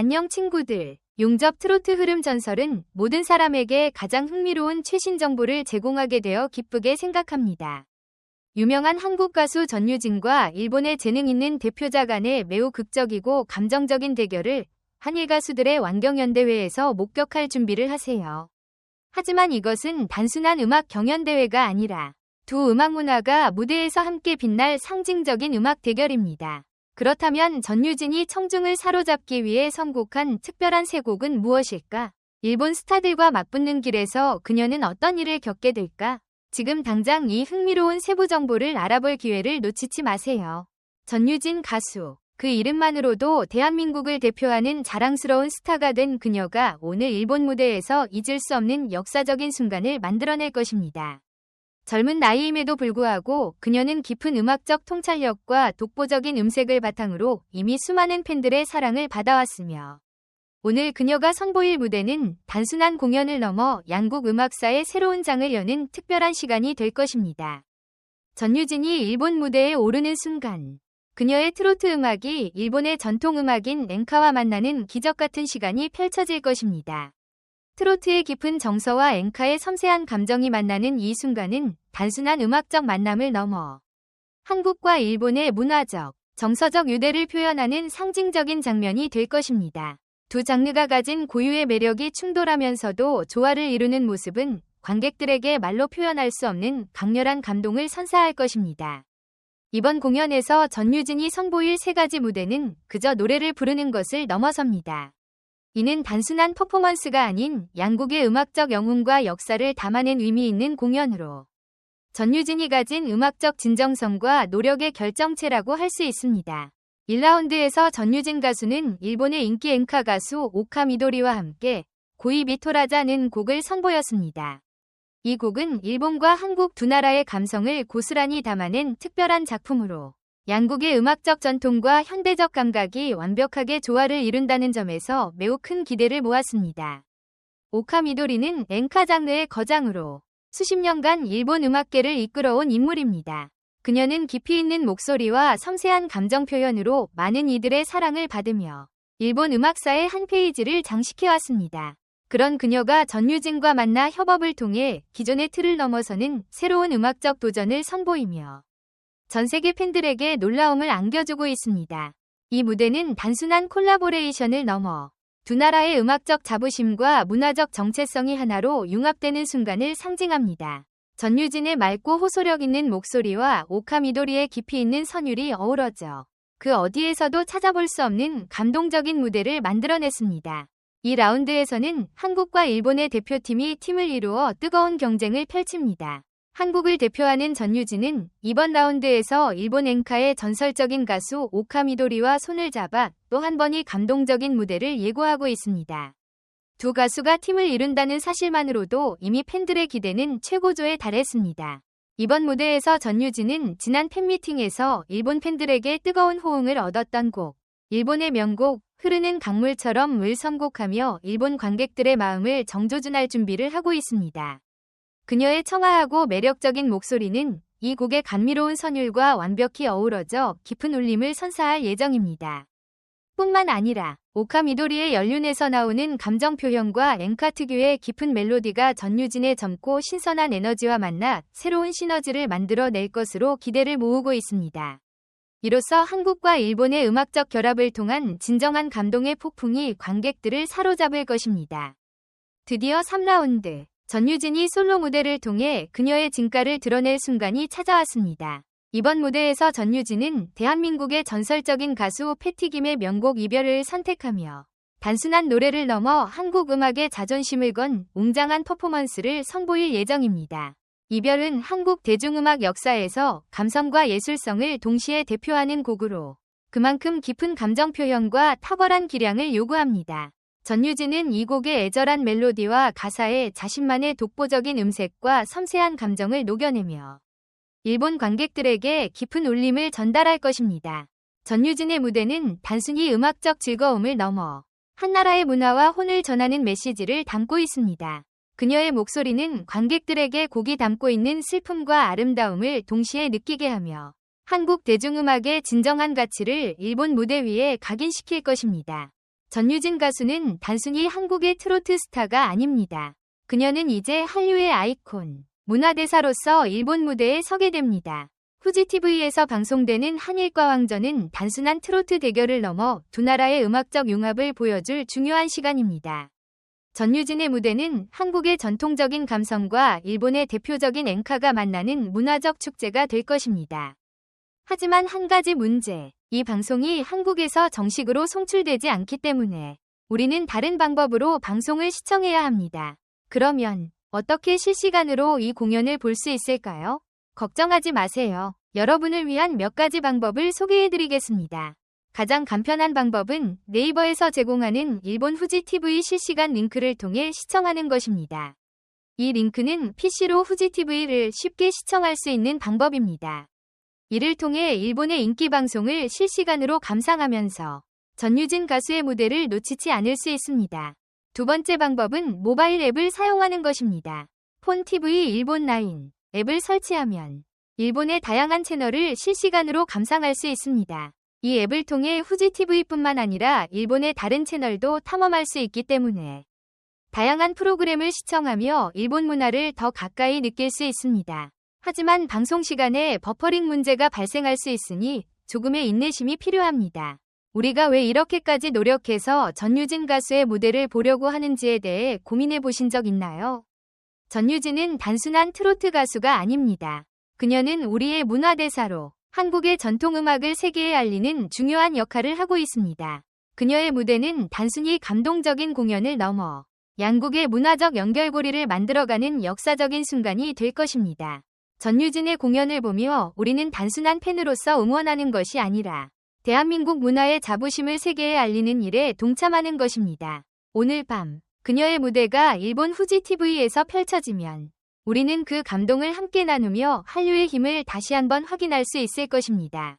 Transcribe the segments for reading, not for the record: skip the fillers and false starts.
안녕 친구들. 용접 트로트 흐름 전설은 모든 사람에게 가장 흥미로운 최신 정보를 제공하게 되어 기쁘게 생각합니다. 유명한 한국 가수 전유진과 일본의 재능 있는 대표자 간의 매우 극적이고 감정적인 대결을 한일 가수들의 완경연대회에서 목격할 준비를 하세요. 하지만 이것은 단순한 음악 경연대회가 아니라 두 음악 문화가 무대에서 함께 빛날 상징적인 음악 대결입니다. 그렇다면 전유진이 청중을 사로잡기 위해 선곡한 특별한 세 곡은 무엇일까? 일본 스타들과 맞붙는 길에서 그녀는 어떤 일을 겪게 될까? 지금 당장 이 흥미로운 세부 정보를 알아볼 기회를 놓치지 마세요. 전유진 가수. 그 이름만으로도 대한민국을 대표하는 자랑스러운 스타가 된 그녀가 오늘 일본 무대에서 잊을 수 없는 역사적인 순간을 만들어낼 것입니다. 젊은 나이임에도 불구하고 그녀는 깊은 음악적 통찰력과 독보적인 음색을 바탕으로 이미 수많은 팬들의 사랑을 받아왔으며 오늘 그녀가 선보일 무대는 단순한 공연을 넘어 양국 음악사의 새로운 장을 여는 특별한 시간이 될 것입니다. 전유진이 일본 무대에 오르는 순간 그녀의 트로트 음악이 일본의 전통 음악인 엔카와 만나는 기적 같은 시간이 펼쳐질 것입니다. 트로트의 깊은 정서와 엔카의 섬세한 감정이 만나는 이 순간은 단순한 음악적 만남을 넘어 한국과 일본의 문화적, 정서적 유대를 표현하는 상징적인 장면이 될 것입니다. 두 장르가 가진 고유의 매력이 충돌하면서도 조화를 이루는 모습은 관객들에게 말로 표현할 수 없는 강렬한 감동을 선사할 것입니다. 이번 공연에서 전유진이 선보일 세 가지 무대는 그저 노래를 부르는 것을 넘어섭니다. 이는 단순한 퍼포먼스가 아닌 양국의 음악적 영혼과 역사를 담아낸 의미 있는 공연으로 전유진이 가진 음악적 진정성과 노력의 결정체라고 할 수 있습니다. 1라운드에서 전유진 가수는 일본의 인기 엔카 가수 오카 미도리와 함께 고이 미토라자는 곡을 선보였습니다. 이 곡은 일본과 한국 두 나라의 감성을 고스란히 담아낸 특별한 작품으로 양국의 음악적 전통과 현대적 감각이 완벽하게 조화를 이룬다는 점에서 매우 큰 기대를 모았습니다. 오카 미도리는 엔카 장르의 거장으로 수십 년간 일본 음악계를 이끌어온 인물입니다. 그녀는 깊이 있는 목소리와 섬세한 감정 표현으로 많은 이들의 사랑을 받으며 일본 음악사의 한 페이지를 장식해왔습니다. 그런 그녀가 전유진과 만나 협업을 통해 기존의 틀을 넘어서는 새로운 음악적 도전을 선보이며 전 세계 팬들에게 놀라움을 안겨주고 있습니다. 이 무대는 단순한 콜라보레이션을 넘어 두 나라의 음악적 자부심과 문화적 정체성이 하나로 융합되는 순간을 상징합니다. 전유진의 맑고 호소력 있는 목소리와 오카 미도리의 깊이 있는 선율이 어우러져 그 어디에서도 찾아볼 수 없는 감동적인 무대를 만들어냈습니다. 이 라운드에서는 한국과 일본의 대표팀이 팀을 이루어 뜨거운 경쟁을 펼칩니다. 한국을 대표하는 전유진은 이번 라운드에서 일본 엔카의 전설적인 가수 오카 미도리와 손을 잡아 또 한 번의 감동적인 무대를 예고하고 있습니다. 두 가수가 팀을 이룬다는 사실만으로도 이미 팬들의 기대는 최고조에 달했습니다. 이번 무대에서 전유진은 지난 팬미팅에서 일본 팬들에게 뜨거운 호응을 얻었던 곡, 일본의 명곡 흐르는 강물처럼을 선곡하며 일본 관객들의 마음을 정조준할 준비를 하고 있습니다. 그녀의 청아하고 매력적인 목소리는 이 곡의 감미로운 선율과 완벽히 어우러져 깊은 울림을 선사할 예정입니다. 뿐만 아니라 오카 미도리의 연륜에서 나오는 감정 표현과 엔카 특유의 깊은 멜로디가 전유진의 젊고 신선한 에너지와 만나 새로운 시너지를 만들어낼 것으로 기대를 모으고 있습니다. 이로써 한국과 일본의 음악적 결합을 통한 진정한 감동의 폭풍이 관객들을 사로잡을 것입니다. 드디어 3라운드. 전유진이 솔로 무대를 통해 그녀의 진가를 드러낼 순간이 찾아왔습니다. 이번 무대에서 전유진은 대한민국의 전설적인 가수 패티김의 명곡 이별을 선택하며 단순한 노래를 넘어 한국 음악의 자존심을 건 웅장한 퍼포먼스를 선보일 예정입니다. 이별은 한국 대중음악 역사에서 감성과 예술성을 동시에 대표하는 곡으로 그만큼 깊은 감정 표현과 탁월한 기량을 요구합니다. 전유진은 이 곡의 애절한 멜로디와 가사에 자신만의 독보적인 음색과 섬세한 감정을 녹여내며 일본 관객들에게 깊은 울림을 전달할 것입니다. 전유진의 무대는 단순히 음악적 즐거움을 넘어 한나라의 문화와 혼을 전하는 메시지를 담고 있습니다. 그녀의 목소리는 관객들에게 곡이 담고 있는 슬픔과 아름다움을 동시에 느끼게 하며 한국 대중음악의 진정한 가치를 일본 무대 위에 각인시킬 것입니다. 전유진 가수는 단순히 한국의 트로트 스타가 아닙니다. 그녀는 이제 한류의 아이콘, 문화대사로서 일본 무대에 서게 됩니다. 후지TV에서 방송되는 한일과 왕전은 단순한 트로트 대결을 넘어 두 나라의 음악적 융합을 보여줄 중요한 시간입니다. 전유진의 무대는 한국의 전통적인 감성과 일본의 대표적인 엔카가 만나는 문화적 축제가 될 것입니다. 하지만 한 가지 문제, 이 방송이 한국에서 정식으로 송출되지 않기 때문에 우리는 다른 방법으로 방송을 시청해야 합니다. 그러면 어떻게 실시간으로 이 공연을 볼 수 있을까요? 걱정하지 마세요. 여러분을 위한 몇 가지 방법을 소개해드리겠습니다. 가장 간편한 방법은 네이버에서 제공하는 일본 후지TV 실시간 링크를 통해 시청하는 것입니다. 이 링크는 PC로 후지TV를 쉽게 시청할 수 있는 방법입니다. 이를 통해 일본의 인기 방송을 실시간으로 감상하면서 전유진 가수의 무대를 놓치지 않을 수 있습니다. 두 번째 방법은 모바일 앱을 사용하는 것입니다. 폰TV 일본 9 앱을 설치하면 일본의 다양한 채널을 실시간으로 감상할 수 있습니다. 이 앱을 통해 후지TV뿐만 아니라 일본의 다른 채널도 탐험할 수 있기 때문에 다양한 프로그램을 시청하며 일본 문화를 더 가까이 느낄 수 있습니다. 하지만 방송 시간에 버퍼링 문제가 발생할 수 있으니 조금의 인내심이 필요합니다. 우리가 왜 이렇게까지 노력해서 전유진 가수의 무대를 보려고 하는지에 대해 고민해 보신 적 있나요? 전유진은 단순한 트로트 가수가 아닙니다. 그녀는 우리의 문화대사로 한국의 전통음악을 세계에 알리는 중요한 역할을 하고 있습니다. 그녀의 무대는 단순히 감동적인 공연을 넘어 양국의 문화적 연결고리를 만들어가는 역사적인 순간이 될 것입니다. 전유진의 공연을 보며 우리는 단순한 팬으로서 응원하는 것이 아니라 대한민국 문화의 자부심을 세계에 알리는 일에 동참하는 것입니다. 오늘 밤 그녀의 무대가 일본 후지TV에서 펼쳐지면 우리는 그 감동을 함께 나누며 한류의 힘을 다시 한번 확인할 수 있을 것입니다.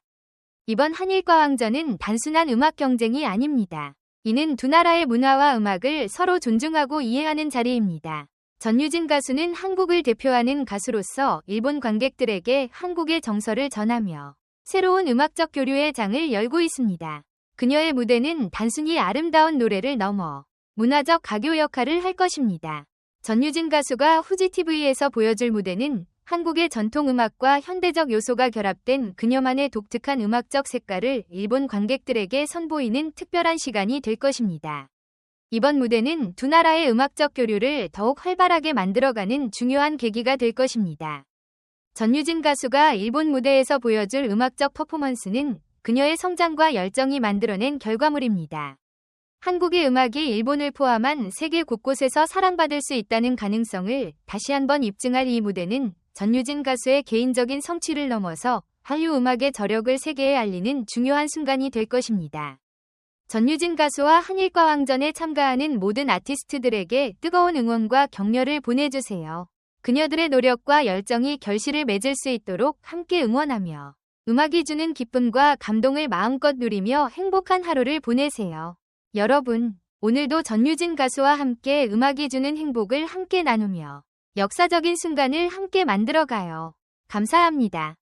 이번 한일과 왕전은 단순한 음악 경쟁이 아닙니다. 이는 두 나라의 문화와 음악을 서로 존중하고 이해하는 자리입니다. 전유진 가수는 한국을 대표하는 가수로서 일본 관객들에게 한국의 정서를 전하며 새로운 음악적 교류의 장을 열고 있습니다. 그녀의 무대는 단순히 아름다운 노래를 넘어 문화적 가교 역할을 할 것입니다. 전유진 가수가 후지TV에서 보여줄 무대는 한국의 전통 음악과 현대적 요소가 결합된 그녀만의 독특한 음악적 색깔을 일본 관객들에게 선보이는 특별한 시간이 될 것입니다. 이번 무대는 두 나라의 음악적 교류를 더욱 활발하게 만들어가는 중요한 계기가 될 것입니다. 전유진 가수가 일본 무대에서 보여줄 음악적 퍼포먼스는 그녀의 성장과 열정이 만들어낸 결과물입니다. 한국의 음악이 일본을 포함한 세계 곳곳에서 사랑받을 수 있다는 가능성을 다시 한번 입증할 이 무대는 전유진 가수의 개인적인 성취를 넘어서 한류 음악의 저력을 세계에 알리는 중요한 순간이 될 것입니다. 전유진 가수와 한일과 왕전에 참가하는 모든 아티스트들에게 뜨거운 응원과 격려를 보내주세요. 그녀들의 노력과 열정이 결실을 맺을 수 있도록 함께 응원하며 음악이 주는 기쁨과 감동을 마음껏 누리며 행복한 하루를 보내세요. 여러분, 오늘도 전유진 가수와 함께 음악이 주는 행복을 함께 나누며 역사적인 순간을 함께 만들어가요. 감사합니다.